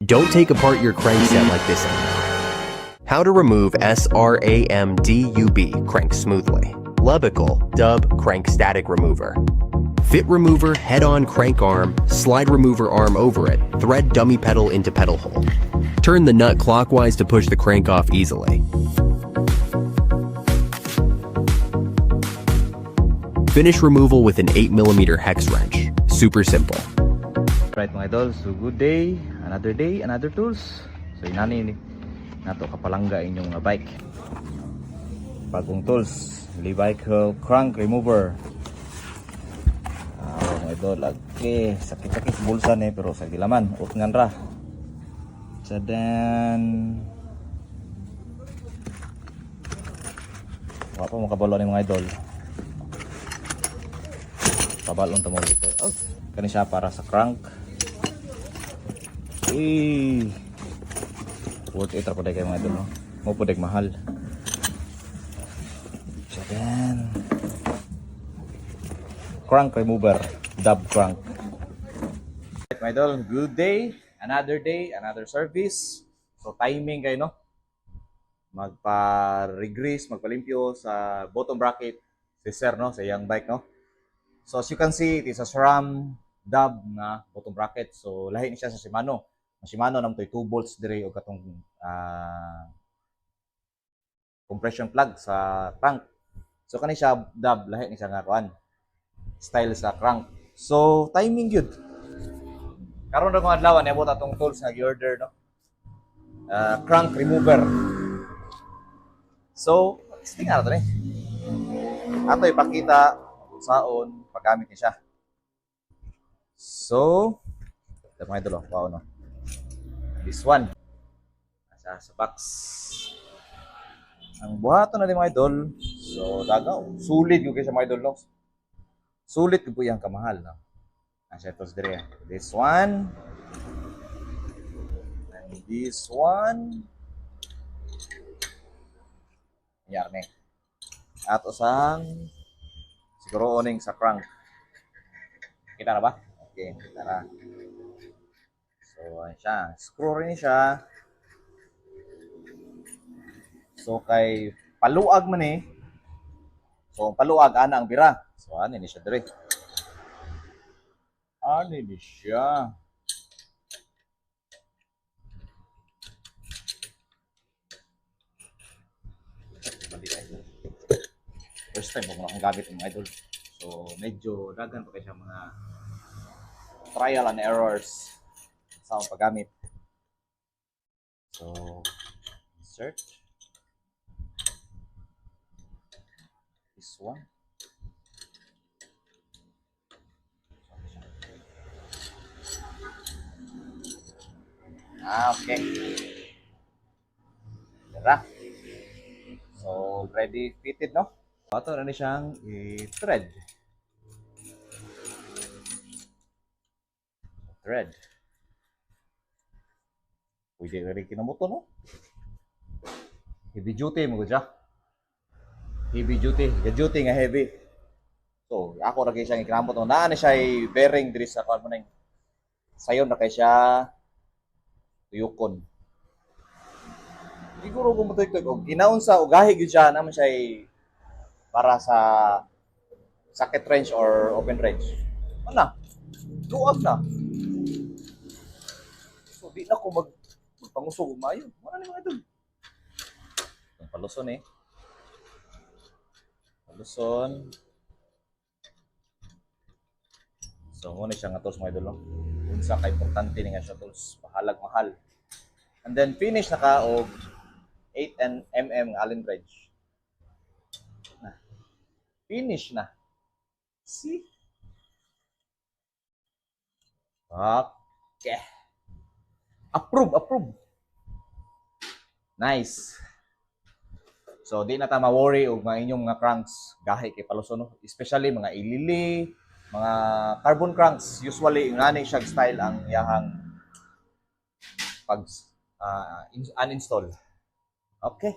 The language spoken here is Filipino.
Don't take apart your crankset like this anymore. How to remove SRAMDUB crank smoothly. Lebical Dub Crank Static Remover. Fit remover head-on crank arm, slide remover arm over it, thread dummy pedal into pedal hole. Turn the nut clockwise to push the crank off easily. Finish removal with an 8mm hex wrench. Super simple. Right mga idol, so good day, another tools. So inani nato kapalangga inyong bike. Bagong tools, Levical crank remover. Mga idol, okay, sakit-sakit sa bulsa ni pero sa gilaman, utngan ra. So then wala pa mo kabalo ni mga idol. Pabalon ta mo dito. Oh, kani siya para sa crank. Worth it ako dahil kayo mga idol, no? Mo po dahil mahal. So then crank remover, dub crank. Right, mga idol, good day, another service. So timing kayo, no? Magpa-regrease, magpalimpyo sa bottom bracket si sir, no? Sa iyang bike, no? So as you can see, it is a SRAM dub na bottom bracket. So lahi ni siya sa Shimano. Shimano nam toy 2 bolts dire o katong compression plug sa crank. So kani siya dub, lahi ni siya nga kuan style sa crank. So timing gyud. Karon ra kong adlaw niabot atong tools nga gi-order, no. Crank remover. So tingnan nato ni. Ato ipakita saon paggamit ni siya. So ito mga idol, wow, no. This one nasa sa box. Ang buhaton na din mga idol, so dagaw sulit yung kaysa mga idol, no? Sulit po yung kamahal, no? Nasa ito dire. This one and this one yarne at usang siguro oning sa crank. Kita na ba? Okay, kita na. So, ayan siya. Screw rin siya. So, kay paluag man eh. So, paluag, ana ang bira. So, ano ni siya dire. Ano ni siya. First time ko akong gamit ng idol. So, medyo dagan pa siya mga trial and errors sa paggamit. So, insert this one. Okay. Tara. So, ready fitted, no? Ito na ni siyang i-thread. Thread. Pwede rin kinamoto, no? Heavy duty mo siya. Heavy duty. Duty nga heavy. So, ako rin siyang ikinamot. Naan na siya bearing diri sa kwan mo na yung sayon na kay siya tuyukon. Siguro kung matuyok-tuyok, ginaunsa o gahig yun siya naman siya para sa socket wrench or open wrench. Ano? Luwag na. So, di na ko magpangusog umayo. Wala na mga ito. Ang paluson eh. Paluson. So, muna siya nga tools mga idol. Unsa ka importante nga siya tools. Mahalag mahal. And then, finish na ka o 8mm Allen wrench. Finish na. See? Okay. Approve. Nice. So, di na ta ma-worry og mga inyong mga cranks gahi kay paluson, no? Especially mga ilili, mga carbon cranks. Usually, ngani siya style ang yahang pag uninstall. Okay.